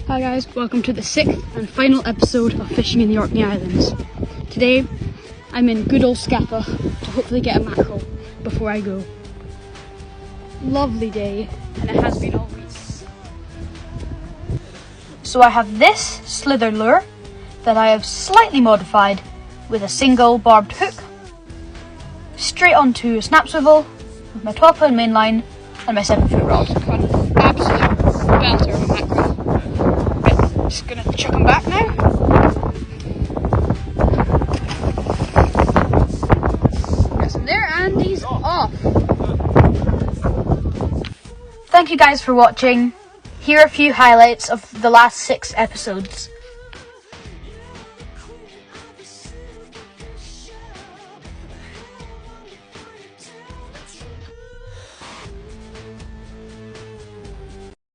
Hi guys, welcome to the 6th and final episode of Fishing in the Orkney Islands. Today I'm in good old Scapa to hopefully get a mackerel before I go. Lovely day, and it has been all week. So I have this slither lure that I have slightly modified with a single barbed hook, straight onto a snap swivel with my 12-pound main line and my 7-foot rod. Absolute belter of a mackerel. Right, just gonna chuck him back now. Yes, and there, and he's off. Thank you guys for watching. Here are a few highlights of the last 6 episodes.